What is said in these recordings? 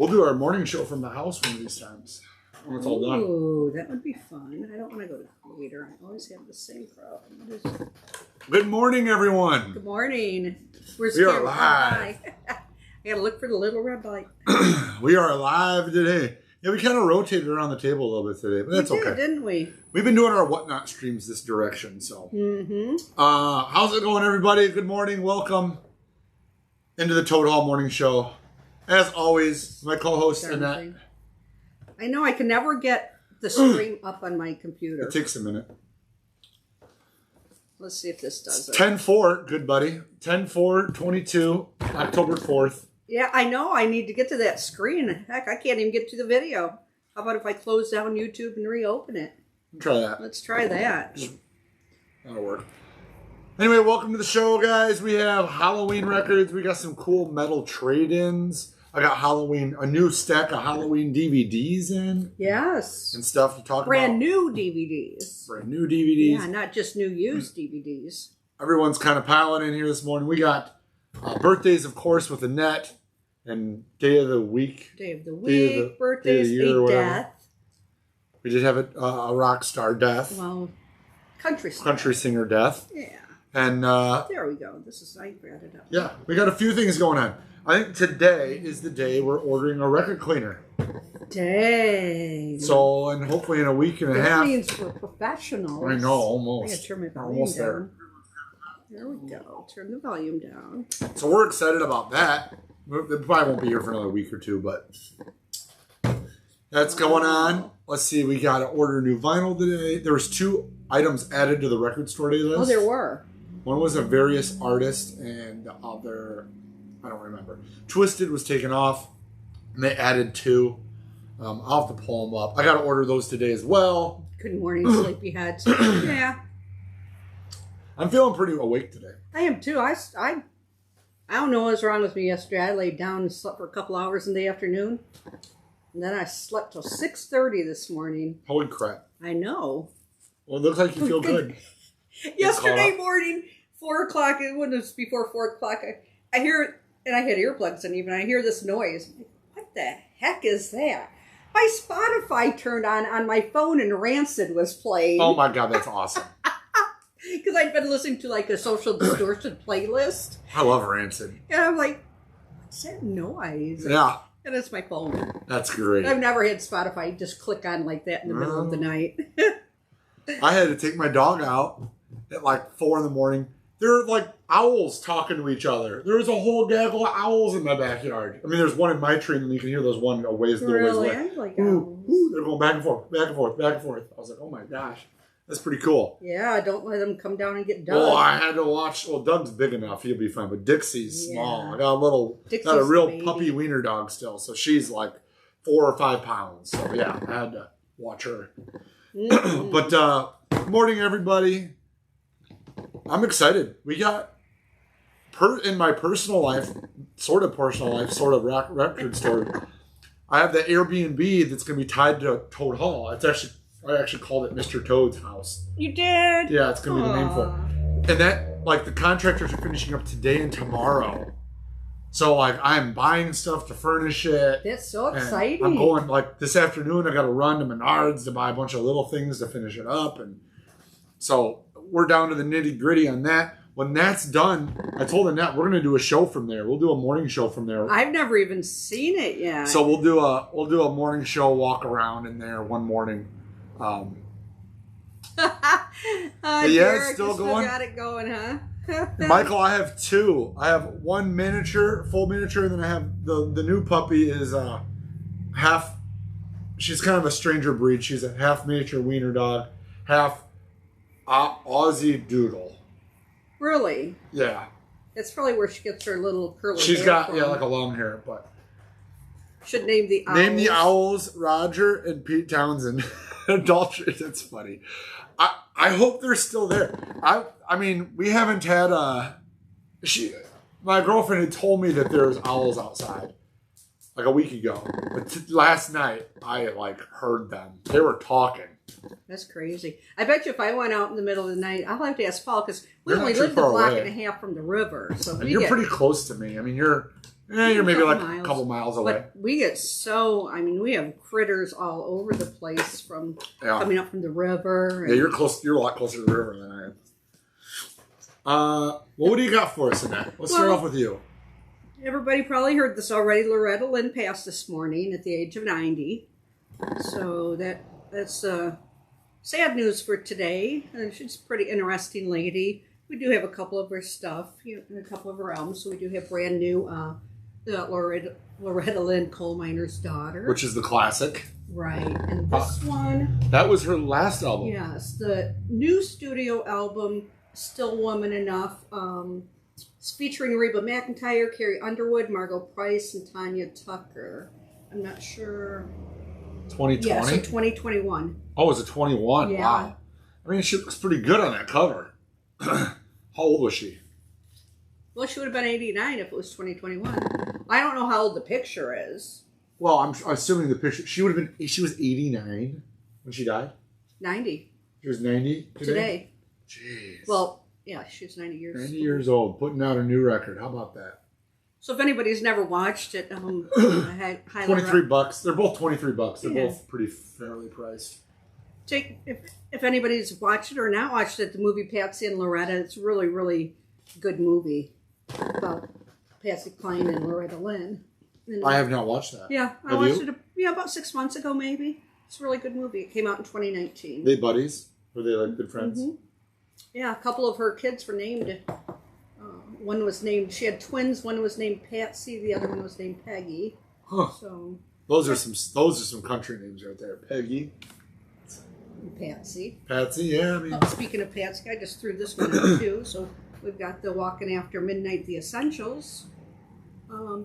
We'll do our morning show from the house one of these times when it's all done. Ooh, that would be fun. I don't want to go to the theater. I always have the same problem. Good morning, everyone. Good morning. We are live. I gotta look for the little red light. We are live today. Yeah, we kind of rotated around the table a little bit today, but that's okay. Didn't we? We've been doing our whatnot streams this direction, so. Mm-hmm. How's it going, everybody? Good morning. Welcome into the Toad Hall Morning Show. As always, my co-host Annette. I know I can never get the stream up on my computer. It takes a minute. Let's see if this does it. 10-4, good buddy. 10-4-22, October 4th. Yeah, I know. I need to get to that screen. Heck, I can't even get to the video. How about if I close down YouTube and reopen it? Try that. Let's try that. That'll work. Anyway, welcome to the show, guys. We have Halloween records. We got some cool metal trade-ins. I got a new stack of Halloween DVDs in. Yes. And stuff to talk about. Brand new DVDs. Brand new DVDs. Yeah, not just new used DVDs. Everyone's kind of piling in here this morning. We got birthdays, of course, with Annette. And day of the week. Day of the week, birthdays, a death. We did have a rock star death. Well, country singer death. Yeah. And there we go. I grabbed it up. Yeah, we got a few things going on. I think today is the day we're ordering a record cleaner. Dang. So, and hopefully in a week and a half. That means we're professionals. I know, almost. I gotta turn my volume almost down. There we go. Turn the volume down. So we're excited about that. It probably won't be here for another week or two, but that's going on. Let's see. We got to order new vinyl today. There was 2 items added to the record store day list. Oh, there were. One was a various artist, and the other, I don't remember. Twisted was taken off, and they added 2. I'll have to pull them up. I got to order those today as well. Good morning, sleepyheads. Yeah. I'm feeling pretty awake today. I am too. I don't know what was wrong with me yesterday. I laid down and slept for a couple hours in the afternoon. And then I slept till 6:30 this morning. Holy crap. I know. Well, it looks like you feel good. Yesterday morning, 4 o'clock, it was before 4 o'clock, I hear, and I had earplugs in even, I hear this noise. I'm like, what the heck is that? My Spotify turned on my phone and Rancid was playing. Oh my God, that's awesome. Because I'd been listening to like a Social Distortion playlist. I love Rancid. And I'm like, what's that noise? Yeah. And it's my phone. That's great. I've never had Spotify just click on like that in the middle of the night. I had to take my dog out at like 4 in the morning. There were like owls talking to each other. There was a whole gaggle of owls in my backyard. I mean, there's one in my tree, and you can hear those one a ways away. I like owls. They're going back and forth, back and forth, back and forth. I was like, oh my gosh. That's pretty cool. Yeah, don't let them come down and get Doug. Oh, I had to watch. Well, Doug's big enough; he'll be fine. But Dixie's small. I got a real baby. Puppy wiener dog still, so she's like 4 or 5 pounds. So yeah, I had to watch her. But good morning, everybody. I'm excited. We got in my personal life, sort of record store. I have the Airbnb that's going to be tied to Toad Hall. I actually called it Mr. Toad's house. You did? Yeah, it's going to be the name for it. And that, like, the contractors are finishing up today and tomorrow. So, like, I'm buying stuff to furnish it. That's so exciting. I'm going, like, this afternoon, I got to run to Menards to buy a bunch of little things to finish it up. And so, we're down to the nitty gritty on that. When that's done, I told Annette we're going to do a show from there. We'll do a morning show from there. I've never even seen it yet. So, we'll do a morning show walk around in there one morning. Derek, still you going. Got it going, huh? Michael, I have 2. I have one miniature, full miniature, and then I have the new puppy is half. She's kind of a stranger breed. She's a half miniature wiener dog, half Aussie Doodle. Really? Yeah. That's probably where she gets her little curly She's hair got from. like a long hair, but should name the owls. Name the owls Roger and Pete Townsend. Adultery. That's funny. I hope they're still there. I mean, we haven't had my girlfriend had told me that there's owls outside like a week ago. But last night I like heard them. They were talking. That's crazy. I bet you if I went out in the middle of the night, I'll have to ask Paul because we You're only not too lived a far block away. and a half from the river. So And you're pretty close to me. I mean, you're maybe like a couple miles away. But we get we have critters all over the place from coming up from the river. Yeah, you're close. You're a lot closer to the river than I am. Well, what do you got for us in that? Let's start off with you. Everybody probably heard this already. Loretta Lynn passed this morning at the age of 90. So that's sad news for today. And she's a pretty interesting lady. We do have a couple of her stuff, and a couple of her albums. So we do have brand new Loretta Lynn, Coal Miner's Daughter. Which is the classic. Right. And this one. That was her last album. Yes. The new studio album, Still Woman Enough. It's featuring Reba McEntire, Carrie Underwood, Margot Price, and Tanya Tucker. I'm not sure. 2020? Yeah, so 2021. Oh, it's a 21. Yeah. Wow. I mean, she looks pretty good on that cover. How old was she? Well, she would have been 89 if it was 2021. I don't know how old the picture is. Well, I'm assuming the picture. She would have been. She was 89 when she died. 90. She was 90 Today. Jeez. Well, yeah, she's 90 years. 90 years old, putting out a new record. How about that? So if anybody's never watched it, I highly $23. They're both $23. They're both pretty fairly priced. If anybody's watched it or not watched it, the movie Patsy and Loretta, it's a really, really good movie about Patsy Cline and Loretta Lynn. And, I have not watched that. Yeah, I watched it about 6 months ago, maybe. It's a really good movie. It came out in 2019. They buddies? Were they like good friends? Mm-hmm. Yeah, a couple of her kids were named. One was named. She had twins. One was named Patsy. The other one was named Peggy. Huh. So those are some country names right there. Peggy, Patsy. Patsy. Yeah, I mean. Speaking of Patsy, I just threw this one out too. So we've got the Walking After Midnight, the Essentials.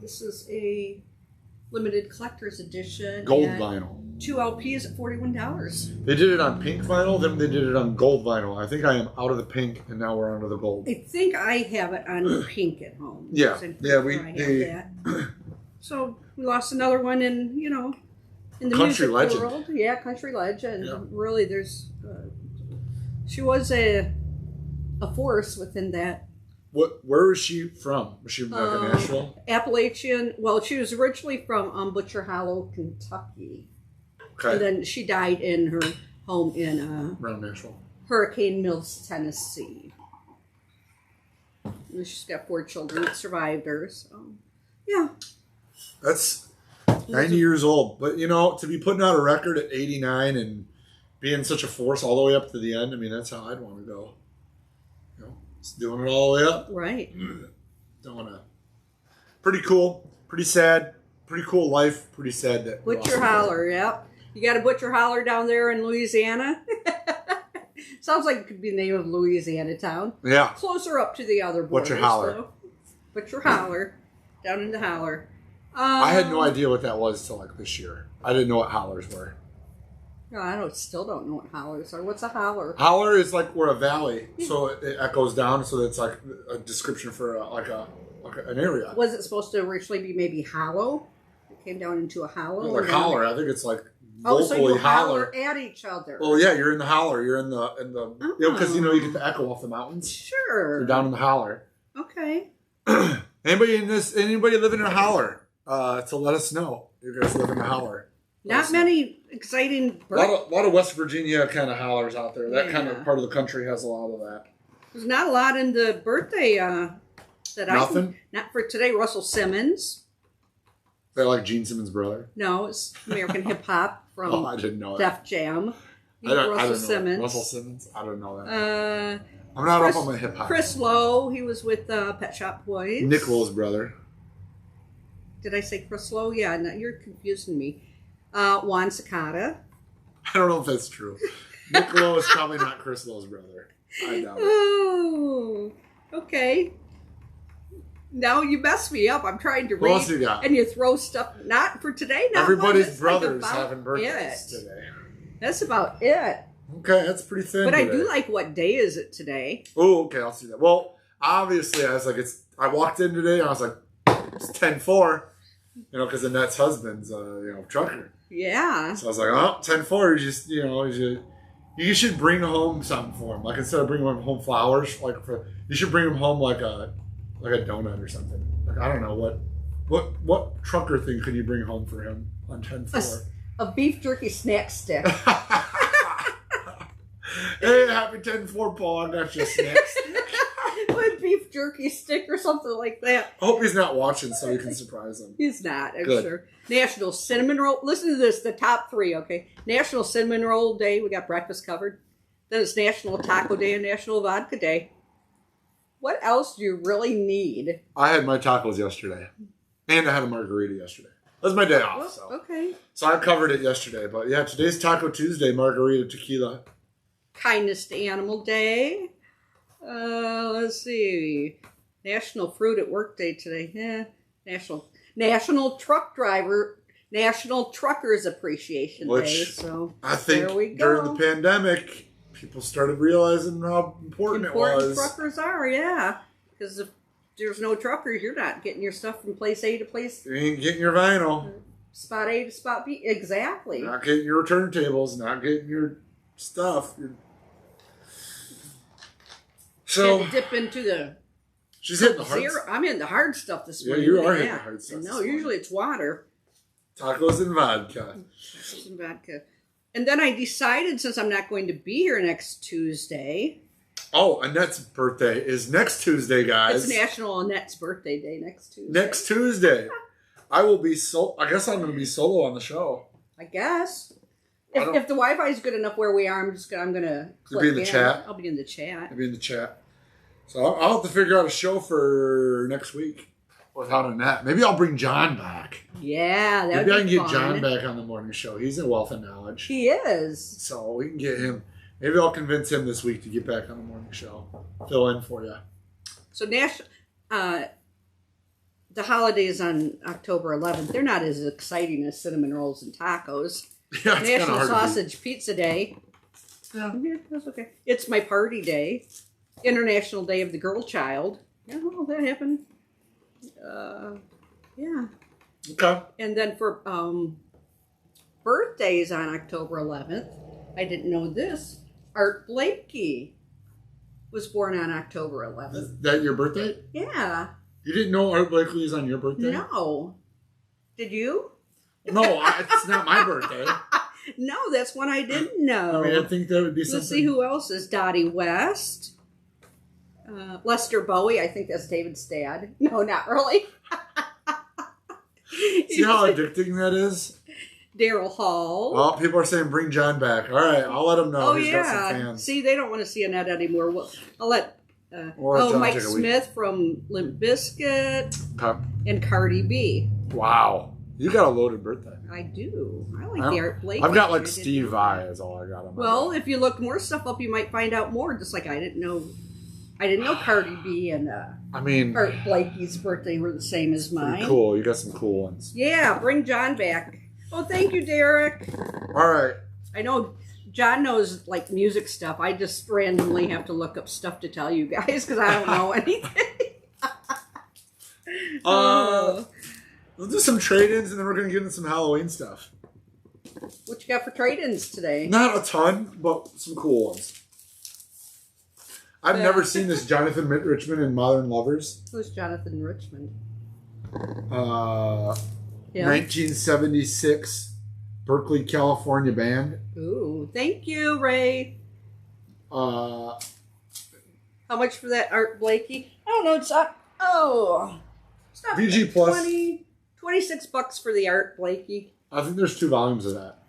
This is a limited collector's edition. Gold vinyl. 2 LPs at $41. They did it on pink vinyl, then they did it on gold vinyl. I think I am out of the pink, and now we're onto the gold. I think I have it on pink at home. Yeah, So we lost another one in the country music legend. world. Yeah, country legend. Yeah. Really, there's she was a force within that. Where was she from? Was she from Nashville? Appalachian. Well, she was originally from Butcher Hollow, Kentucky. Okay. And then she died in her home in around Nashville, Hurricane Mills, Tennessee. And she's got 4 children that survived her. So, yeah. That's 90 years old. But, to be putting out a record at 89 and being such a force all the way up to the end, I mean, that's how I'd want to go. Just doing it all the way up. Right. Don't want to. Pretty cool. Pretty sad. Pretty cool life. Pretty sad that. Butcher Holler, yeah. You got a Butcher Holler down there in Louisiana? Sounds like it could be the name of Louisiana town. Yeah. Closer up to the other borders. Butcher Holler. Though. Butcher Holler. Down in the Holler. I had no idea what that was till like this year. I didn't know what hollers were. No, still don't know what hollers are. What's a holler? Holler is like we're a valley, so it echoes down. So it's like a description for an area. Was it supposed to originally be maybe hollow? It came down into a hollow. Like holler, I think it's like vocally so you holler at each other. Well, yeah, you're in the holler. You're in the because you get the echo off the mountains. Sure. You're down in the holler. Okay. Anybody living in a holler? To let us know. You guys live in a holler. Not many exciting. A lot of West Virginia kind of hollers out there. That kind of part of the country has a lot of that. There's not a lot in the birthday that Nothing? Not for today. Russell Simmons. They're like Gene Simmons' brother. No, it's American hip hop from I didn't know Def Jam. I don't know Simmons. Russell Simmons? I don't know that. I'm not up on my hip hop. Chris Lowe, he was with Pet Shop Boys. Nick Lowe's brother. Did I say Chris Lowe? Yeah, no, you're confusing me. Juan Cicada. I don't know if that's true. Nick Lowe is probably not Chris Lowe's brother. I doubt it. Oh, okay. Now you mess me up. I'm trying to read. What else you got? And you throw stuff, not for today. Not everybody's brothers having birthdays today. That's about it. Okay, that's pretty thin. But today. I do like what day is it today? Oh, okay, I'll see that. Well, obviously, I was like, I walked in today and I was like, it's 10-4, because Annette's husband's, trucker. Yeah. So I was like, 10-4, You should bring home something for him. Like instead of bringing home flowers, you should bring him home like a donut or something. Like I don't know what trucker thing could you bring home for him on 10-4? A beef jerky snack stick. Hey, happy 10-4, Paul. I got you a snack stick. With beef jerky stick or something like that. I hope he's not watching so you can surprise him. He's not, I'm sure. National Cinnamon Roll. Listen to this, the top 3, okay? National Cinnamon Roll Day. We got breakfast covered. Then it's National Taco Day and National Vodka Day. What else do you really need? I had my tacos yesterday. And I had a margarita yesterday. That was my day off. So. Okay. So I covered it yesterday. But yeah, today's Taco Tuesday, margarita, tequila. Kindness to Animal Day. Let's see. National Fruit at Work Day today. Yeah. National Truckers Appreciation Day. So I think there we go. During the pandemic, people started realizing how important it was. Truckers are, yeah. Because if there's no truckers, you're not getting your stuff from place A to place. You ain't getting your vinyl. Spot A to spot B. Exactly. Not getting your turntables. Not getting your stuff. So had to dip into the. She's hitting the hard stuff. I'm in the hard stuff this morning. Yeah, you are hitting the hard stuff. No, usually it's water. Tacos and vodka. Tacos and vodka. And then I decided, since I'm not going to be here next Tuesday. Oh, Annette's birthday is next Tuesday, guys. It's National Annette's birthday day next Tuesday. Next Tuesday. I will be I guess I'm going to be solo on the show. I guess. If the Wi-Fi is good enough where we are, I'm going to be in the chat. I'll be in the chat. I'll be in the chat. So I'll have to figure out a show for next week without Annette. Maybe I'll bring John back. Yeah, that would be fun. Maybe I can get John back on the morning show. He's a wealth of knowledge. He is. So we can get him. Maybe I'll convince him this week to get back on the morning show. Fill in for you. So the holidays on October 11th, they're not as exciting as cinnamon rolls and tacos. Yeah, it's National Sausage Pizza Day. Yeah, that's okay. It's my party day. International Day of the Girl Child. Yeah, well, that happened. Yeah. Okay. And then for birthdays on October 11th, I didn't know this. Art Blakey was born on October 11th. Is that your birthday? Yeah. You didn't know Art Blakey is on your birthday? No. Did you? No, it's not my birthday. No, that's one I didn't know. I mean, I think that would be something. Let's see who else is. Dottie West. Lester Bowie. I think that's David's dad. No, not really. See how addicting that is? Daryl Hall. Well, people are saying bring John back. All right, I'll let him know. Oh, got some fans. See, they don't want to see Annette anymore. Well, I'll let... Mike Smith from Limp Bizkit. Okay. And Cardi B. Wow. You got a loaded birthday. I do. I like the Art Blakey. I've got like Steve Vai is all I got on my birthday. If you look more stuff up, you might find out more. Just like I didn't know Cardi B and Art Blakey's birthday were the same as mine. Pretty cool. You got some cool ones. Yeah, bring John back. Oh, thank you, Derek. All right. I know John knows like music stuff. I just randomly have to look up stuff to tell you guys because I don't know anything. We'll do some trade-ins and then we're going to get into some Halloween stuff. What you got for trade-ins today? Not a ton, but some cool ones. I've never seen this Jonathan Richman in Modern Lovers. Who's Jonathan Richman? 1976 Berkeley, California band. Ooh, thank you, Ray. How much for that Art Blakey? I don't know. It's not VG Plus. $26 for the Art Blakey. I think there's 2 volumes of that.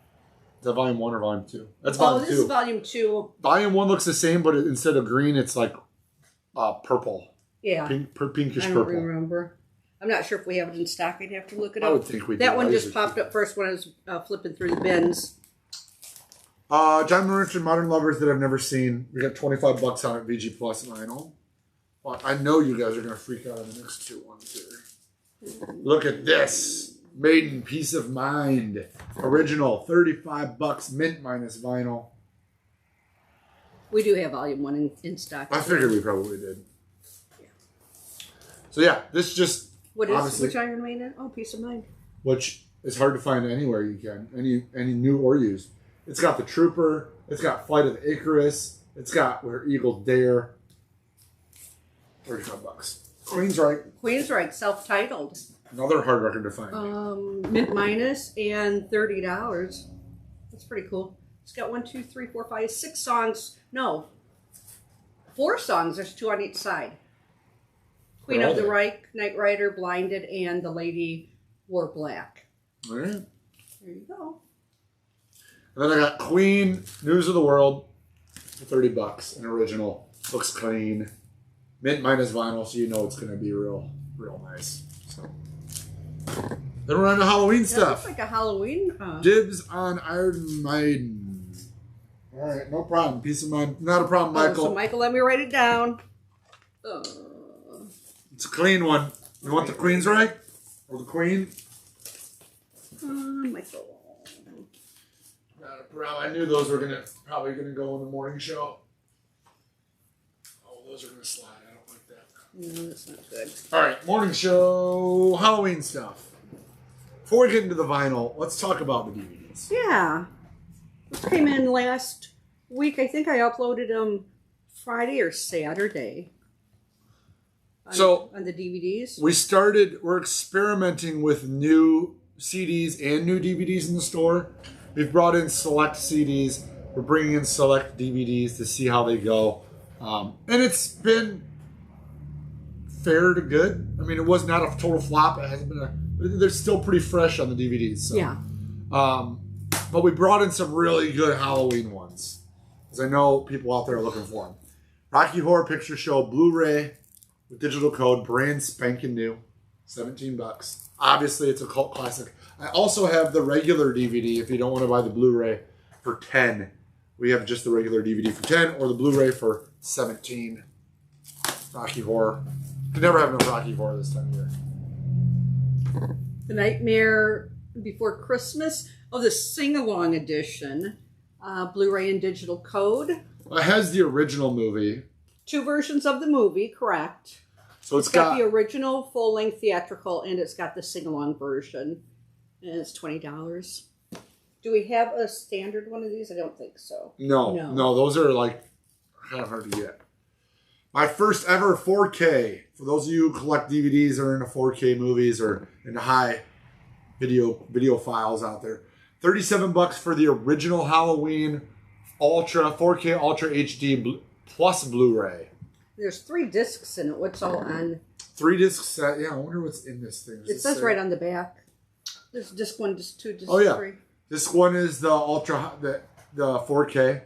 Is that volume 1 or volume 2? That's volume 2. This is volume 2. Volume 1 looks the same, but instead of green, it's like purple. Yeah. Pinkish purple. I don't remember. I'm not sure if we have it in stock. I'd have to look it up. I would think we do. That one just popped up first when I was flipping through the bins. John Richard Modern Lovers that I've never seen. We got $25 on it, VG Plus vinyl. Well, I know you guys are going to freak out on the next 2 ones here. Look at this. Maiden Peace of Mind. Original, $35 mint minus vinyl. We do have volume 1 in stock. I figured we probably did. Yeah. So yeah, this just... Which Iron Maiden? Oh, Peace of Mind. Which is hard to find anywhere you can. Any new or used. It's got the Trooper, It's got Flight of Icarus. It's got Where Eagles Dare. $35. Queensryche, self-titled. Another hard record to find. Mint minus and $30. That's pretty cool. It's got 1, 2, 3, 4, 5, 6 songs. No, 4 songs. There's 2 on each side. Queen of the Reich, Knight Rider, Blinded, and The Lady Wore Black. All right. There you go. And then I got Queen, News of the World, for $30. An original. Looks clean. Mint minus vinyl, so you know it's going to be real nice. So. Then we're on to Halloween stuff. Looks like a Halloween. Dibs on Iron Maiden. All right, no problem. Peace of mind. Not a problem, Michael. So Michael, let me write it down. It's a clean one. You want the Queensryche? Or the Queen? Michael. Not a problem. I knew those were probably gonna go in the morning show. Oh, those are gonna slide. I don't like that. No, that's not good. All right, morning show, Halloween stuff. Before we get into the vinyl, let's talk about the DVDs. Yeah. This came in last week. I think I uploaded them Friday or Saturday. On the DVDs. We're experimenting with new CDs and new DVDs in the store. We've brought in select CDs. We're bringing in select DVDs to see how they go. And it's been fair to good. I mean, it was not a total flop. It hasn't been they're still pretty fresh on the DVDs. So. Yeah. But we brought in some really good Halloween ones. Because I know people out there are looking for them. Rocky Horror Picture Show Blu-ray with digital code, brand spanking new, $17. Obviously, it's a cult classic. I also have the regular DVD if you don't want to buy the Blu-ray for $10. We have just the regular DVD for $10 or the Blu-ray for $17. Rocky Horror. You can never have enough Rocky Horror this time of year. The Nightmare Before Christmas. Oh, the sing-along edition. Blu-ray and digital code. It has the original movie. 2 versions of the movie, correct. So it's got the original full-length theatrical, and it's got the sing-along version. And it's $20. Do we have a standard one of these? I don't think so. No, those are like kind of hard to get. My first ever 4K. For those of you who collect DVDs or into 4K movies or into high video files out there, $37 for the original Halloween Ultra 4K Ultra HD plus Blu-ray. There's 3 discs in it. What's all on? 3 disc set. Yeah, I wonder what's in this thing. It says right on the back. There's disc 1, disc 2, disc 3. Disc 1 is the Ultra, the 4K.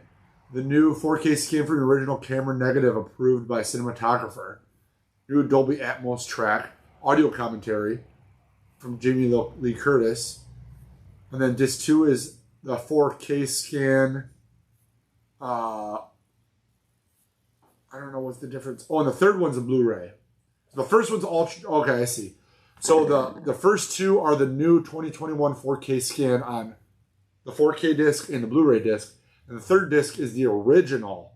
The new 4K scan for the original camera negative approved by cinematographer. New Dolby Atmos track. Audio commentary from Jamie Lee Curtis. And then disc 2 is the 4K scan. I don't know what's the difference. Oh, and the third one's a Blu-ray. The first one's Ultra. Okay, I see. So the first 2 are the new 2021 4K scan on the 4K disc and the Blu-ray disc. And the third disc is the original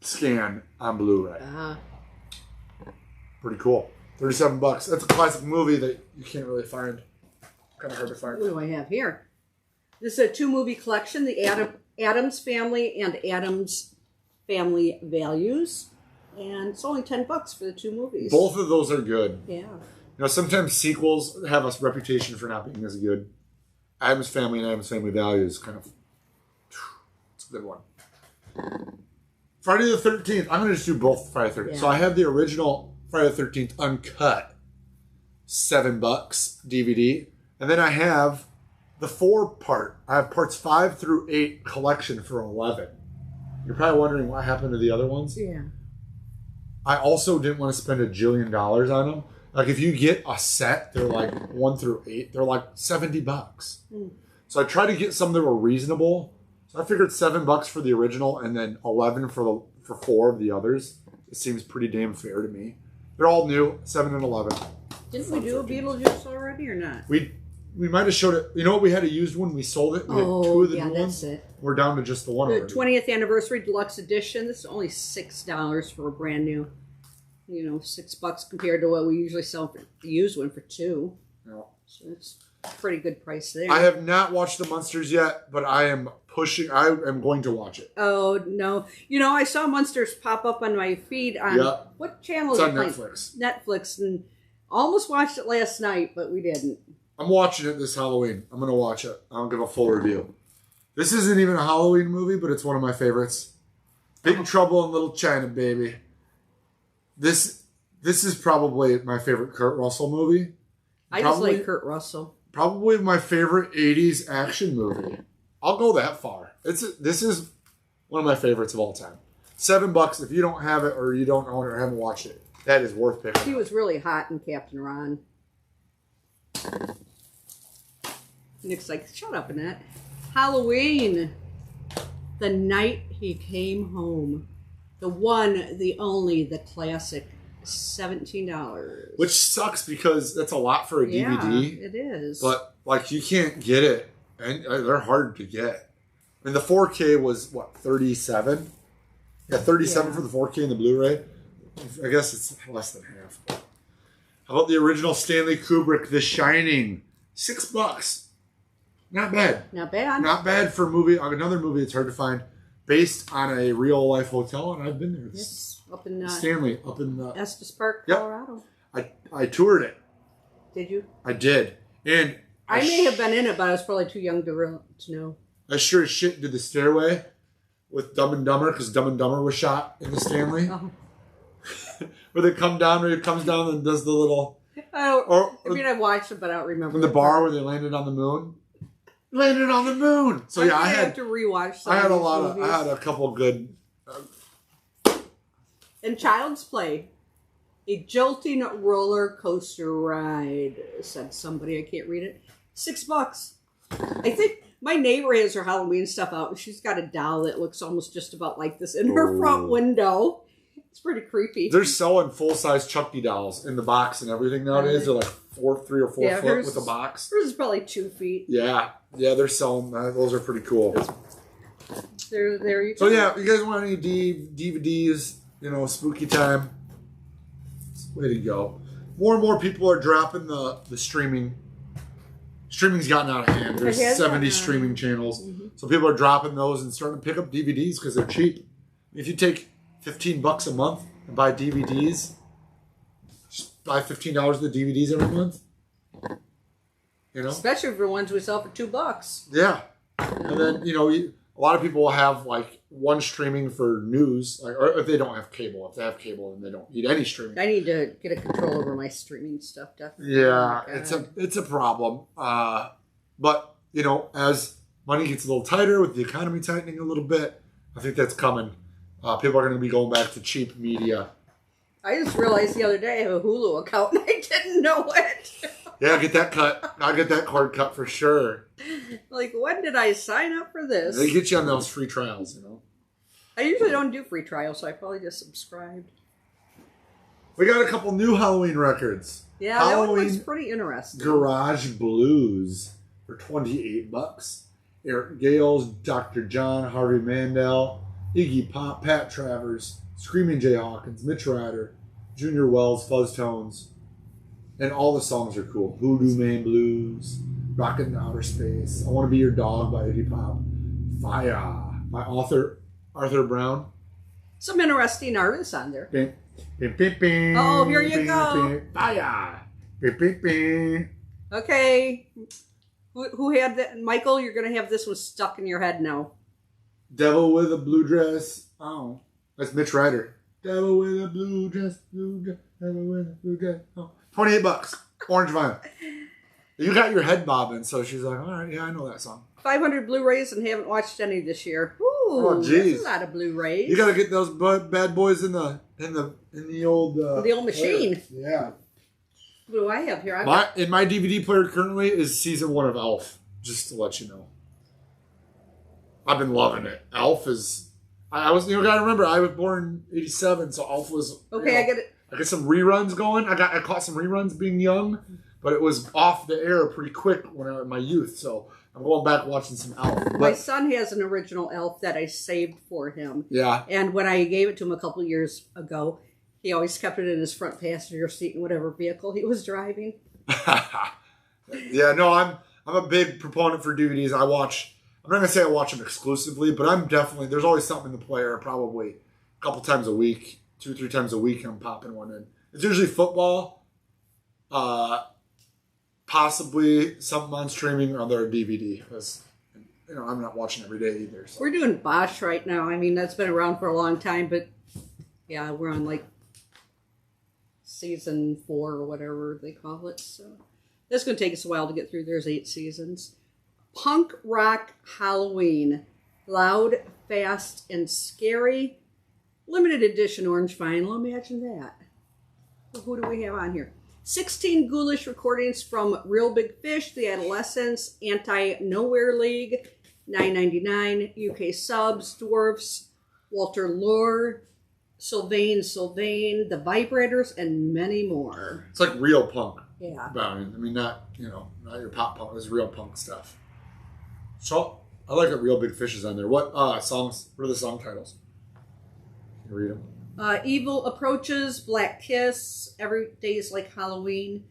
scan on Blu-ray. Pretty cool. $37. That's a classic movie that you can't really find. Kind of hard to find. What do I have here? This is a 2-movie collection, the Addams Family and Addams Family Values. And it's only $10 for the 2 movies. Both of those are good. Yeah. You know, sometimes sequels have a reputation for not being as good. Addams Family and Addams Family Values kind of... It's a good one. Friday the 13th. I'm going to just do both Friday the 13th. Yeah. So I have the original Friday the 13th uncut. $7 DVD. And then I have the 4-part. I have parts 5 through 8 collection for $11. You're probably wondering what happened to the other ones. Yeah. I also didn't want to spend $1 jillion on them. Like if you get a set, they're like 1 through 8. They're like $70. So I tried to get some that were reasonable. So I figured $7 for the original and then $11 for 4 of the others. It seems pretty damn fair to me. They're all new, 7 and 11. Didn't we do a Beetlejuice already or not? We might have showed it. You know what? We had to use one. We sold it. We had 2 of the new ones. That's it. We're down to just the one. The already. 20th Anniversary Deluxe Edition. This is only $6 for a brand new. $6 compared to what we usually sell for the used one for $2. Yeah. So it's a pretty good price there. I have not watched the Munsters yet, but I am pushing. I am going to watch it. Oh, no. You know, I saw Monsters pop up on my feed on what channel? It's is on it Netflix. Netflix, and almost watched it last night, but we didn't. I'm watching it this Halloween. I'm going to watch it. I'll give a full review. This isn't even a Halloween movie, but it's one of my favorites. Big Trouble in Little China, baby. This is probably my favorite Kurt Russell movie. I just like Kurt Russell. Probably my favorite 80s action movie. I'll go that far. This is one of my favorites of all time. $7 if you don't have it or you don't own it or haven't watched it. That is worth picking. He was really hot in Captain Ron. Nick's like, shut up, Annette. Halloween. The Night He Came Home. The one, the only, the classic. $17. Which sucks because that's a lot for a DVD. Yeah, it is. But, like, you can't get it. And they're hard to get. I mean, the 4K was, what, 37? Yeah, 37 for the 4K and the Blu-ray. I guess it's less than half. How about the original Stanley Kubrick, The Shining? $6. Not bad. Not bad. Not bad for a movie. Another movie that's hard to find, based on a real-life hotel, and I've been there. Yes. Up in Stanley, up in Estes Park, Colorado. I toured it. Did you? I did, and I may have been in it, but I was probably too young to know. I sure as shit did the stairway with Dumb and Dumber because Dumb and Dumber was shot in the Stanley. Oh. Where they come down, where it comes down and does the little. I mean, I watched it, but I don't remember. In the bar where they landed on the moon. Landed on the moon. So yeah, I had to rewatch. I had I had a couple good. And Child's Play, a jolting roller coaster ride, said somebody. I can't read it. $6. I think my neighbor has her Halloween stuff out, and she's got a doll that looks almost just about like this in her front window. It's pretty creepy. They're selling full-size Chucky dolls in the box and everything nowadays. They're like 3 or 4 foot with a box. Hers is probably 2 feet. Yeah, they're selling. Those are pretty cool. There you So go. yeah, you guys want any DVDs? You know, spooky time. Way to go. More and more people are dropping the streaming. Streaming's gotten out of hand. There's 70 streaming channels. Mm-hmm. So people are dropping those and starting to pick up DVDs because they're cheap. If you take $15 a month and buy DVDs, just buy $15 of the DVDs every month. You know? Especially for ones we sell for $2. Yeah. And then, you know, a lot of people will have like one streaming for news, like, or if they don't have cable. If they have cable, then they don't need any streaming. I need to get a control over my streaming stuff, definitely. Yeah, it's a problem. But you know, as money gets a little tighter with the economy tightening a little bit, I think that's coming. People are going to be going back to cheap media. I just realized the other day I have a Hulu account and I didn't know it. Yeah, get that cut. I'll get that cord cut for sure. Like, when did I sign up for this? They get you on those free trials, you know. I usually don't do free trials, so I probably just subscribed. We got a couple new Halloween records. Yeah, Halloween that one looks pretty interesting. Garage Blues for $28. Eric Gales, Dr. John, Harvey Mandel, Iggy Pop, Pat Travers, Screaming Jay Hawkins, Mitch Ryder, Junior Wells, Fuzz Tones. And all the songs are cool. Voodoo Man Blues, Rockin' in Outer Space, I Want to Be Your Dog by Iggy Pop, Fire by Arthur Brown. Some interesting artists on there. Bing, bing, bing, bing, oh, here you bing, go. Bing, fire. Bing, bing, bing. Okay. Who had that? Michael, you're going to have this one stuck in your head now. Devil with a Blue Dress. Oh, that's Mitch Ryder. Devil with a blue dress, devil with a blue dress. Oh. $28. Orange Vinyl. You got your head bobbing, so she's like, all right, yeah, I know that song. 500 Blu-rays and haven't watched any this year. Ooh, oh, geez. That's a lot of Blu-rays. You got to get those bad boys in the old the old machine. Player. Yeah. What do I have here? In my DVD player currently is season 1 of Elf. Just to let you know, I've been loving it. Elf is. I was, you know, gotta remember, I was born in '87, so Elf was. Okay, you know, I get it. I got some reruns going. I caught some reruns being young, but it was off the air pretty quick when I was in my youth. So I'm going back watching some Elf. But, my son has an original Elf that I saved for him. Yeah. And when I gave it to him a couple of years ago, he always kept it in his front passenger seat in whatever vehicle he was driving. Yeah, no, I'm a big proponent for DVDs. I'm not gonna say I watch them exclusively, but I'm definitely there's always something in the player. Probably a couple times a week, 2-3 times a week. I'm popping one in. It's usually football, possibly something on streaming or their DVD. Because I'm not watching every day either. So. We're doing Bosch right now. I mean, that's been around for a long time, but yeah, we're on like season 4 or whatever they call it. So that's going to take us a while to get through. There's 8 seasons. Punk rock Halloween, loud, fast, and scary. Limited edition orange vinyl. Imagine that. Well, who do we have on here? 16 ghoulish recordings from Real Big Fish, The Adolescents, Anti-Nowhere League, $9.99, UK Subs, Dwarfs, Walter Lure, Sylvain, The Vibrators, and many more. It's like real punk. Yeah. I mean, not your pop punk. It's real punk stuff. So I like that Real Big Fish is on there. What songs? What are the song titles? Can you read them? Evil Approaches, Black Kiss, Every Day's Like Halloween,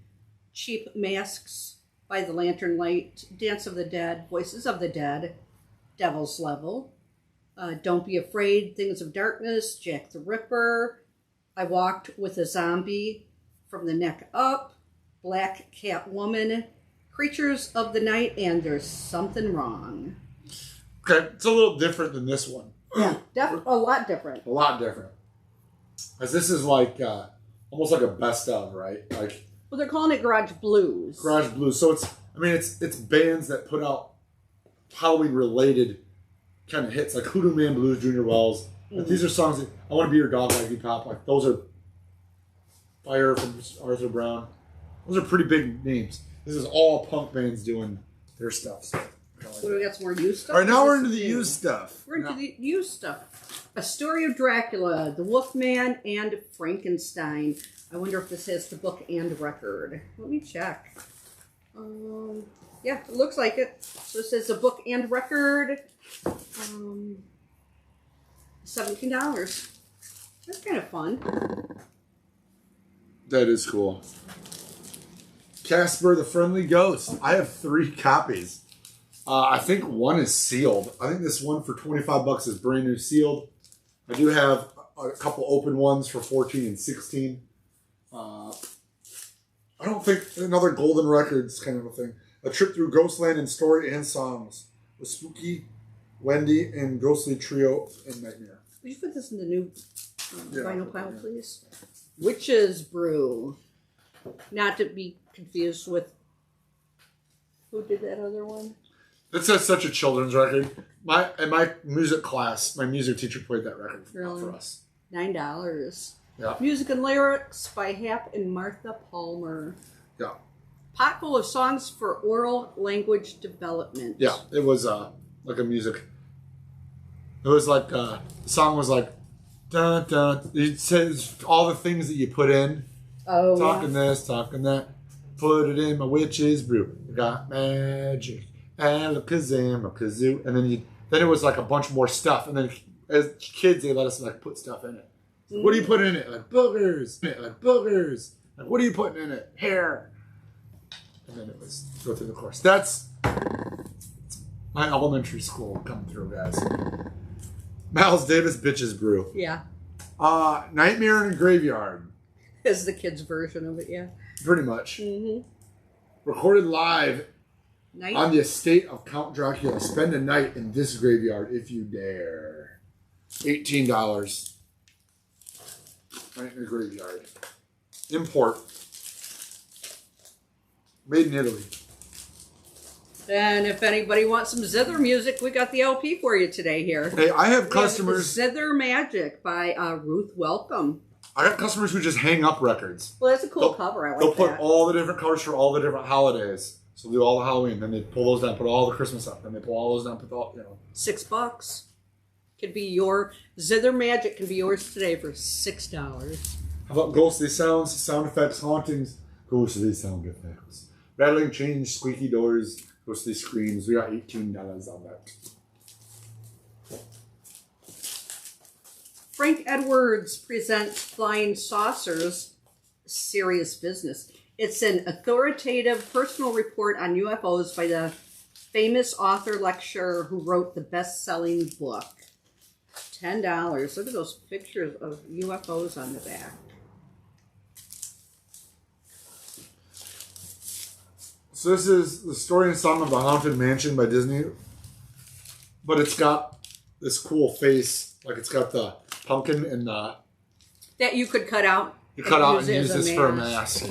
Cheap Masks, By the Lantern Light, Dance of the Dead, Voices of the Dead, Devil's Level, Don't Be Afraid, Things of Darkness, Jack the Ripper, I Walked with a Zombie, From the Neck Up, Black Cat Woman, Creatures of the Night, and There's Something Wrong. Okay, it's a little different than this one. Yeah, a lot different. A lot different. As this is like almost like a best of, right? Like, well, they're calling it Garage Blues. Garage Blues. So it's bands that put out Halloween related kind of hits, like Hoodoo Man Blues, Junior Wells. Mm-hmm. Like, these are songs that I Want to Be Your Dog, Like You Pop. Like, those are Fire from Arthur Brown. Those are pretty big names. This is all punk bands doing their stuff. So, what do we got? Some more used stuff? All right, now we're into the used stuff. We're into the used stuff. A Story of Dracula, The Wolfman, and Frankenstein. I wonder if this has the book and record. Let me check. Yeah, it looks like it. So it says a book and record. $17. That's kind of fun. That is cool. Casper the Friendly Ghost. I have 3 copies. I think one is sealed. I think this one for $25 is brand new sealed. I do have a couple open ones for 14 and 16. I don't think another Golden Records kind of a thing. A Trip Through Ghostland in Story and Songs with Spooky, Wendy, and Ghostly Trio and Nightmare. Would you put this in the new vinyl pile, please? Witch's Brew. Not to be confused with who did that other one? That's such a children's record. In my music class, my music teacher played that record for us. $9. Yeah. Music and lyrics by Hap and Martha Palmer. Yeah. Pot full of songs for oral language development. Yeah, it was like a music. It was like the song was like, dun, dun. It says all the things that you put in. Oh, talking this, talking that. Put it in my witch's brew. Got magic. Alakazam, kazoo, and then it was like a bunch more stuff, and then as kids they let us like put stuff in it. What do you put in it? Like boogers. Like boogers. Like what are you putting in it? Hair. And then it was go through the course. That's my elementary school coming through, guys. Miles Davis Bitches Brew. Yeah. Nightmare in a Graveyard. Is the kids' version of it, yeah. Pretty much. Mm-hmm. Recorded live on the estate of Count Dracula. Spend a night in this graveyard if you dare. $18. Night in a Graveyard. Import. Made in Italy. And if anybody wants some zither music, we got the LP for you today here. Hey, I have customers. Zither Magic by Ruth Welcome. I got customers who just hang up records. Well, that's a cool cover. I like that. They'll put all the different covers for all the different holidays. So they'll do all the Halloween, then they pull those down, put all the Christmas up, then they pull all those down, put all, $6. Could be your Zither Magic can be yours today for $6. How about ghostly sounds, sound effects, hauntings, ghostly sound effects, rattling chains, squeaky doors, ghostly screams. We got $18 on that. Frank Edwards presents Flying Saucers, Serious Business. It's an authoritative personal report on UFOs by the famous author lecturer who wrote the best-selling book. $10. Look at those pictures of UFOs on the back. So this is the story and song of the Haunted Mansion by Disney. But it's got this cool face. Like it's got the pumpkin and the... That you could cut out. You cut out and use this for a mask.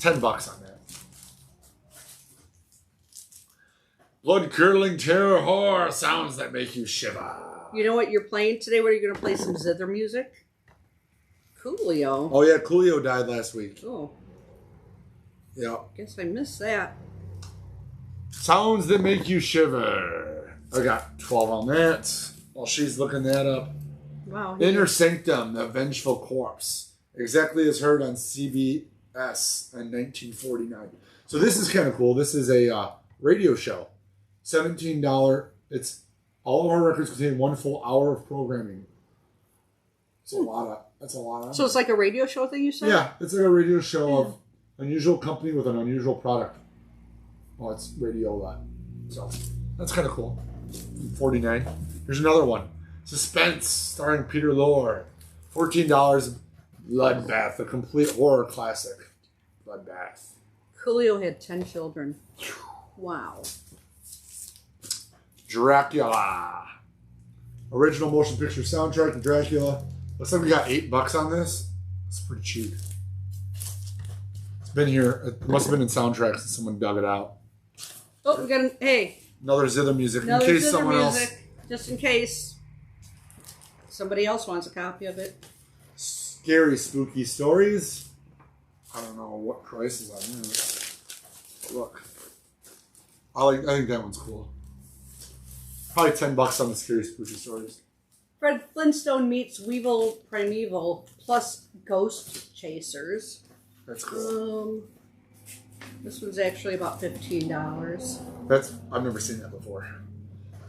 $10 on that. Blood-curdling terror horror sounds that make you shiver. You know what you're playing today? What are you going to play? Some zither music? Coolio. Oh yeah, Coolio died last week. Oh. Yeah. Guess I missed that. Sounds that make you shiver. I got 12 on that. While she's looking that up. Wow. Inner Sanctum, The Vengeful Corpse. Exactly as heard on CBS in 1949. So this is kind of cool. This is a radio show. $17. It's all of our records contain 1 full hour of programming. That's a lot. So it's like a radio show thing you said? Yeah, it's like a radio show of unusual company with an unusual product. Oh, it's radio that. So that's kind of cool. 49. Here's another one. Suspense, starring Peter Lorre. $14. Bloodbath, a complete horror classic. Bloodbath. Coolio had 10 children. Wow. Dracula. Original motion picture soundtrack to Dracula. Looks like we got $8 on this. It's pretty cheap. It's been here. It must have been in soundtracks and someone dug it out. Oh, we got another zither music. Another in case zither someone music, else. just in case somebody else wants a copy of it. Scary, spooky stories. I don't know what price is on this. But look. I think that one's cool. Probably $10 on the scary, spooky stories. Fred Flintstone meets Weevil Primeval plus Ghost Chasers. That's cool. This one's actually about $15. I've never seen that before.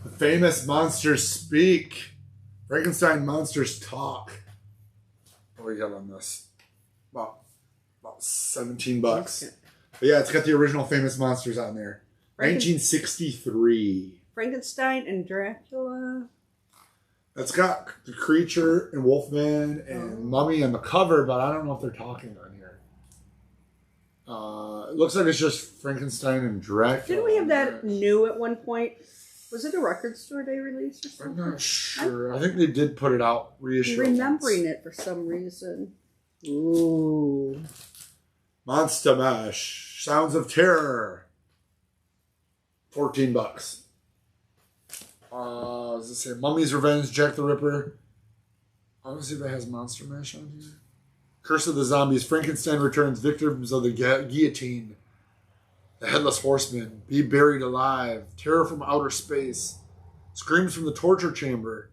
The Famous Monsters Speak. Frankenstein Monsters Talk. What do we got on this? About $17. Okay. But yeah, it's got the original Famous Monsters on there. 1963. Frankenstein and Dracula. It's got the Creature and Wolfman and Mummy on the cover, but I don't know if they're talking on here. It looks like it's just Frankenstein and Dracula. Didn't we have that new at one point? Was it a record store they released or something? I'm not sure. I think they did put it out, reissue. I'm remembering it for some reason. Ooh. Monster Mash. Sounds of Terror. $14. Does it say Mummy's Revenge, Jack the Ripper? I want to see if it has Monster Mash on here. Curse of the Zombies, Frankenstein Returns, Victims of the Guillotine, The Headless Horseman, Be Buried Alive, Terror from Outer Space, Screams from the Torture Chamber.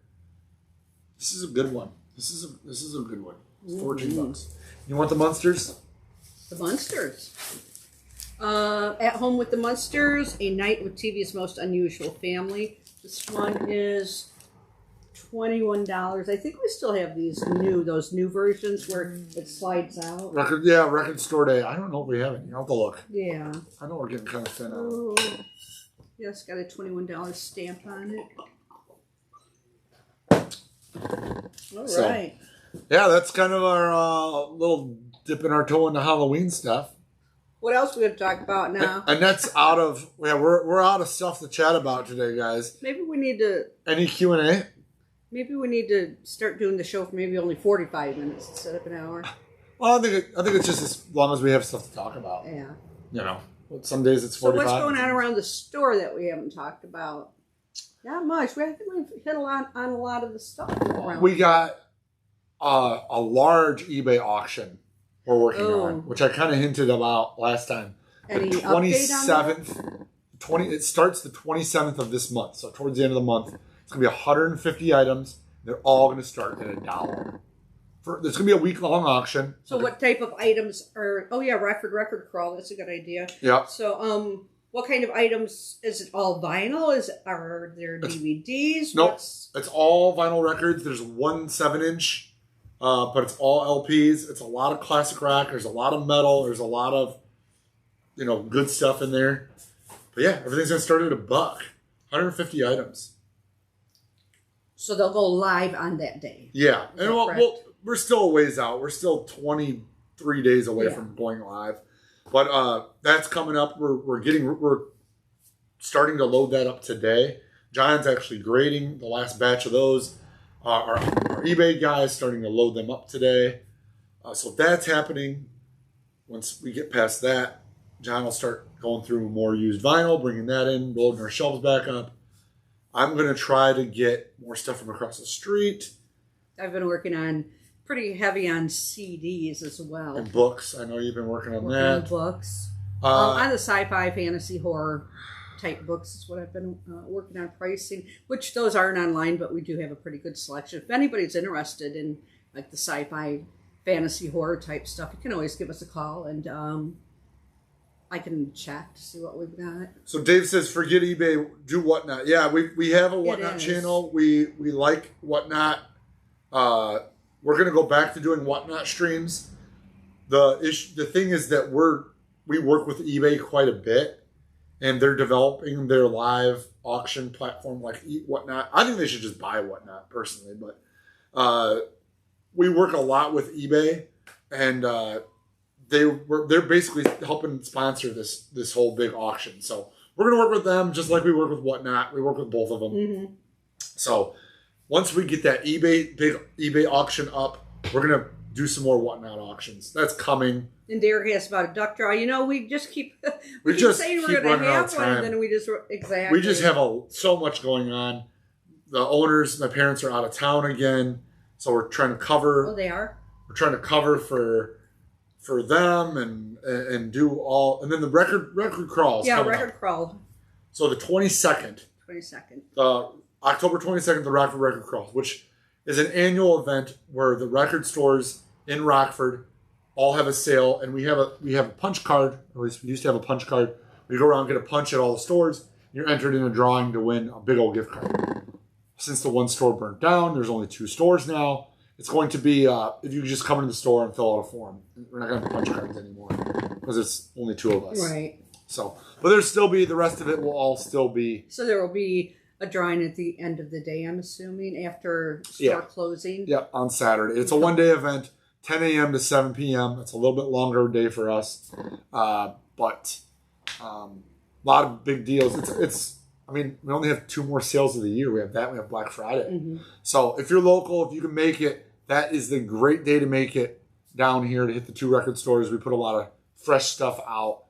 This is a good one. This is a good one. It's $14. You want the Munsters? The Munsters. At Home with the Munsters, A Night with TV's Most Unusual Family. This one is $21. I think we still have those new versions where it slides out. Record Store Day. I don't know if we have it. You have to look. Yeah. I know we're getting kind of thin on it. Yes, got a $21 stamp on it. All right. Yeah, that's kind of our little dipping our toe into Halloween stuff. What else we going to talk about now? And that's out of we're out of stuff to chat about today, guys. Maybe we need to any Q&A. Maybe we need to start doing the show for maybe only 45 minutes instead of an hour. Well, I think it's just as long as we have stuff to talk about. Yeah. You know, some days it's 45. So what's going on around the store that we haven't talked about? Not much. I think we've hit on a lot of the stuff around. We got a large eBay auction we're working on, which I kind of hinted about last time. Any the 27th, it starts the 27th of this month. So towards the end of the month, it's going to be 150 items. They're all going to start at $1. There's going to be a week-long auction. So what type of items are... Oh, yeah, Rockford Record Crawl. That's a good idea. Yeah. So, what kind of items? Is it all vinyl? Are there DVDs? Nope. It's all vinyl records. There's one 7-inch. But it's all LPs. It's a lot of classic rock. There's a lot of metal. There's a lot of, good stuff in there. But yeah, everything's going to start at $1. 150 items. So they'll go live on that day. Yeah. And we're still a ways out. We're still 23 days away from going live. But that's coming up. We're starting to load that up today. John's actually grading the last batch of those. Our eBay guy is starting to load them up today. So that's happening. Once we get past that, John will start going through more used vinyl, bringing that in, loading our shelves back up. I'm going to try to get more stuff from across the street. I've been working on pretty heavy on CDs as well. And books. I know you've been working on that. On books. On the sci-fi, fantasy, horror type books is what I've been working on pricing, which those aren't online, but we do have a pretty good selection. If anybody's interested in like the sci-fi, fantasy, horror type stuff, you can always give us a call and I can check to see what we've got. So Dave says, forget eBay, do Whatnot. Yeah, we have a Whatnot channel. We like Whatnot. We're going to go back to doing Whatnot streams. The thing is that we work with eBay quite a bit, and they're developing their live auction platform like Whatnot. I think they should just buy Whatnot personally, but we work a lot with eBay, and they're basically helping sponsor this whole big auction. So we're going to work with them just like we work with Whatnot. We work with both of them. Mm-hmm. So once we get that big eBay auction up, we're going to do some more Whatnot auctions. That's coming. And Derek asked about a duck draw. We just keep saying we're going to have one, and then we just We just have so much going on. The owners, my parents are out of town again, so we're trying to cover. Oh, they are. We're trying to cover for them and do all, and then the record crawls. Yeah, record crawl. So the 22nd. October 22nd, the Rockford Record Crawl, which is an annual event where the record stores in Rockford all have a sale, and we have a punch card. At least we used to have a punch card. We go around and get a punch at all the stores. You're entered in a drawing to win a big old gift card. Since the one store burnt down, there's only 2 stores now. It's going to be if you just come into the store and fill out a form. We're not going to have punch cards anymore because it's only 2 of us. Right. So, but there'll still be the rest of it will all still be. So there will be a drawing at the end of the day, I'm assuming, after store closing. Yeah, on Saturday. It's a one-day event, 10 a.m. to 7 p.m. It's a little bit longer day for us, but a lot of big deals. We only have 2 more sales of the year. We have that. We have Black Friday. Mm-hmm. So if you're local, if you can make it, that is the great day to make it down here to hit the 2 record stores. We put a lot of fresh stuff out.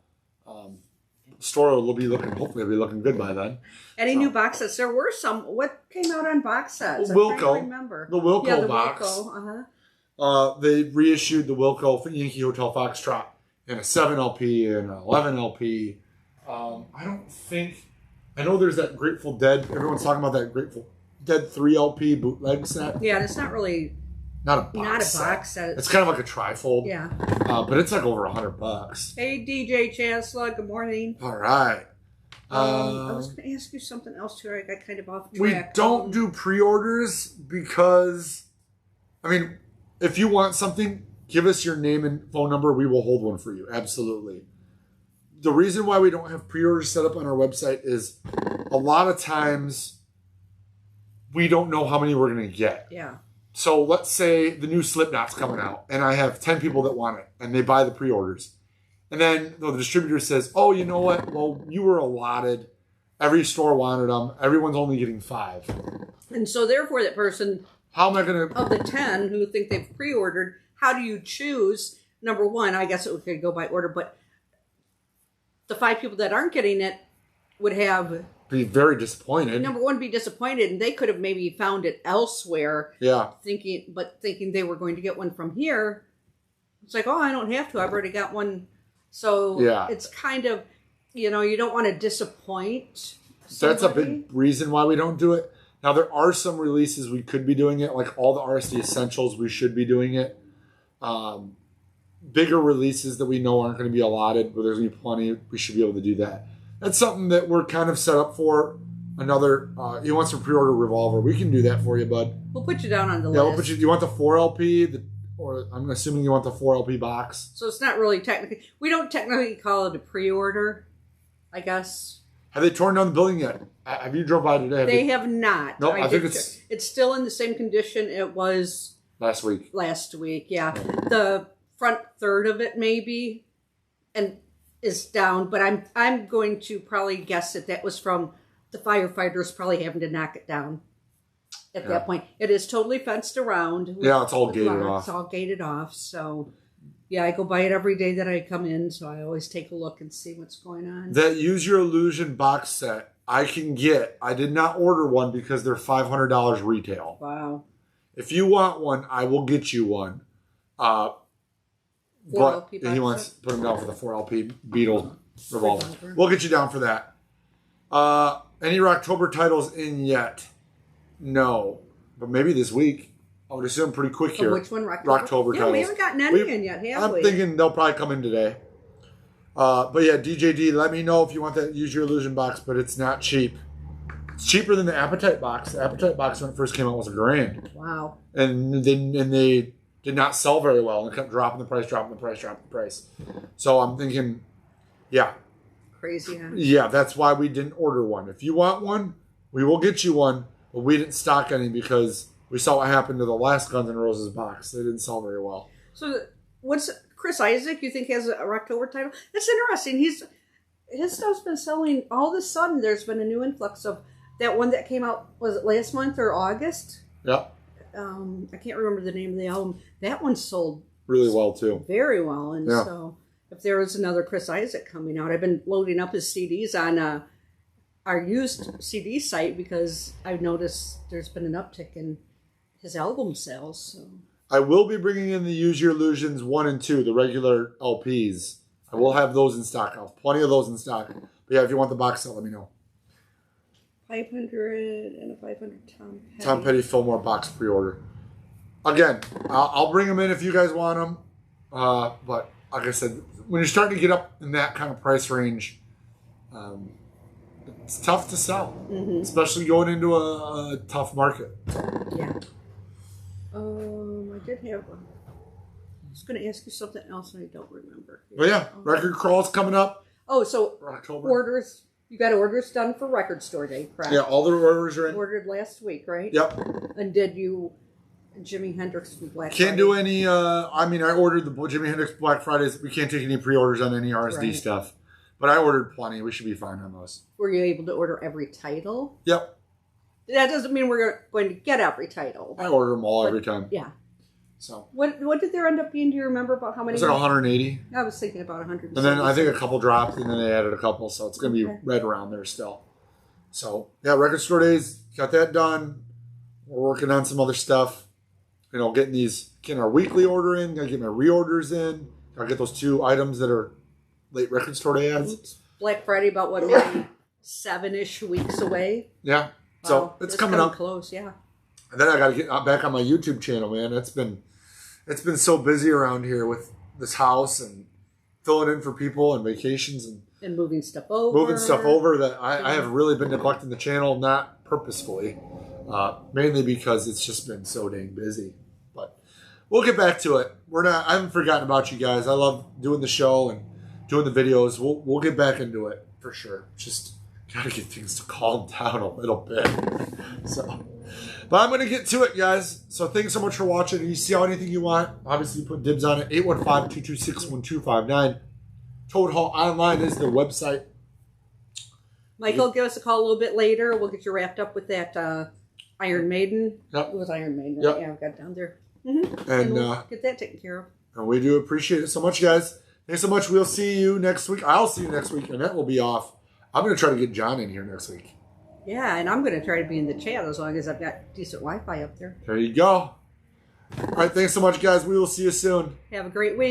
The store will be hopefully be looking good by then. Any new box sets? There were some. What came out on box sets? Wilco. I remember. The Wilco box. Wilco. They reissued the Wilco Yankee Hotel Foxtrot in a 7 LP and an 11 LP. I know there's that Grateful Dead. Everyone's talking about that Grateful Dead 3 LP bootleg set. Yeah, it's not really. Not a box set. It's kind of like a trifold. Yeah. But it's like over $100. Hey, DJ Chancellor. Good morning. All right. I was going to ask you something else too. I got kind of off track. We don't do pre-orders because, if you want something, give us your name and phone number. We will hold one for you. Absolutely. The reason why we don't have pre-orders set up on our website is a lot of times we don't know how many we're going to get. Yeah. So let's say the new Slipknot's coming out and I have 10 people that want it and they buy the pre-orders. And then the distributor says, oh, you know what? Well, you were allotted. Every store wanted them. Everyone's only getting 5. And so therefore that person, how am I going to... Of the 10 who think they've pre-ordered, how do you choose? Number one, I guess it could go by order, but the 5 people that aren't getting it would have... Be very disappointed. Number one, be disappointed, and they could have maybe found it elsewhere. Yeah. Thinking they were going to get one from here. It's like, oh, I don't have to. I've already got one. So it's kind of, you don't want to disappoint somebody. That's a big reason why we don't do it. Now, there are some releases we could be doing it, like all the RSD Essentials, we should be doing it. Bigger releases that we know aren't going to be allotted, but there's going to be plenty, we should be able to do that. That's something that we're kind of set up for. Another, you want some pre-order Revolver, we can do that for you, bud. We'll put you down on the list. We'll put you want the 4 LP, or I'm assuming you want the 4 LP box. So it's not really technically, we don't technically call it a pre-order, I guess. Have they torn down the building yet? Have you drove by today? They have not. No, I think it's still in the same condition it was last week. Last week, yeah. The front third of it maybe and is down, but I'm going to probably guess that was from the firefighters probably having to knock it down at that point. It is totally fenced around. Yeah, it's all gated off. It's all gated off, so yeah, I go by it every day that I come in, so I always take a look and see what's going on. That Use Your Illusion box set I can get. I did not order one because they're $500 retail. Wow. If you want one, I will get you one. But he wants to put him down for the 4LP Beetle revolver. We'll get you down for that. Any Rocktober titles in yet? No. But maybe this week. I would assume pretty quick here. Which one? Rocktober yeah, titles. we haven't gotten any in yet, have we? I'm thinking they'll probably come in today. But yeah, DJD, let me know if you want that Use Your Illusion box, but it's not cheap. It's cheaper than the Appetite box. The Appetite box when it first came out was $1,000. Wow. And they did not sell very well and kept dropping the price. So I'm thinking, yeah. Crazy, huh? Yeah, that's why we didn't order one. If you want one, we will get you one, but we didn't stock any because we saw what happened to the last Guns N' Roses box. They didn't sell very well. So what's Chris Isaac, you think, has a Rocktober title? That's interesting. His stuff's been selling all of a sudden. There's been a new influx of that one that came out, was it last month or August? Yeah. I can't remember the name of the album. That one sold really well too. Very well. And so if there was another Chris Isaac coming out, I've been loading up his CDs on our used CD site because I've noticed there's been an uptick in his album sales. So I will be bringing in the Use Your Illusions 1 and 2, the regular LPs. I will have those in stock. I have plenty of those in stock. But yeah, if you want the box set, let me know. 500 and a 500 Tom Petty. Tom Petty Fillmore box pre-order. Again, I'll bring them in if you guys want them. But like I said, when you're starting to get up in that kind of price range, it's tough to sell, especially going into a tough market. Yeah. I did have one. I was going to ask you something else and I don't remember. But yeah, record crawl's coming up. Oh, so October. Orders. You got orders done for Record Store Day, correct? Yeah, all the orders are in. Ordered last week, right? Yep. And did you, Jimi Hendrix from Black Can't Friday? do any, I ordered the Jimi Hendrix Black Fridays. We can't take any pre-orders on any RSD stuff. But I ordered plenty. We should be fine on those. Were you able to order every title? Yep. That doesn't mean we're going to get every title. I order them all every time. Yeah. So what did there end up being? Do you remember about how many? It was like 180. I was thinking about 100. And then I think a couple dropped, and then they added a couple, so it's going to be right around there still. So yeah, Record Store Days, got that done. We're working on some other stuff. Getting our weekly order in. Got to get my reorders in. Got to get those 2 items that are late Record Store Day ads. Black Friday about what, maybe 7-ish weeks away. Yeah. So it's coming up close. Yeah. And then I got to get back on my YouTube channel, man. It's been so busy around here with this house and filling in for people and vacations and moving stuff over. That I have really been neglecting the channel, not purposefully, mainly because it's just been so dang busy. But we'll get back to it. I haven't forgotten about you guys. I love doing the show and doing the videos. We'll get back into it for sure. Just gotta get things to calm down a little bit. But I'm going to get to it, guys. So thanks so much for watching. You see anything you want, obviously put dibs on it. 815-226-1259. Toad Hall Online is the website. Michael, give us a call a little bit later. We'll get you wrapped up with that Iron Maiden. Yep. It was Iron Maiden. Yep. Yeah, I've got it down there. Mm-hmm. And we'll get that taken care of. And we do appreciate it so much, guys. Thanks so much. We'll see you next week. I'll see you next week. Annette will be off. I'm going to try to get John in here next week. Yeah, and I'm going to try to be in the chat as long as I've got decent Wi-Fi up there. There you go. All right, thanks so much, guys. We will see you soon. Have a great week.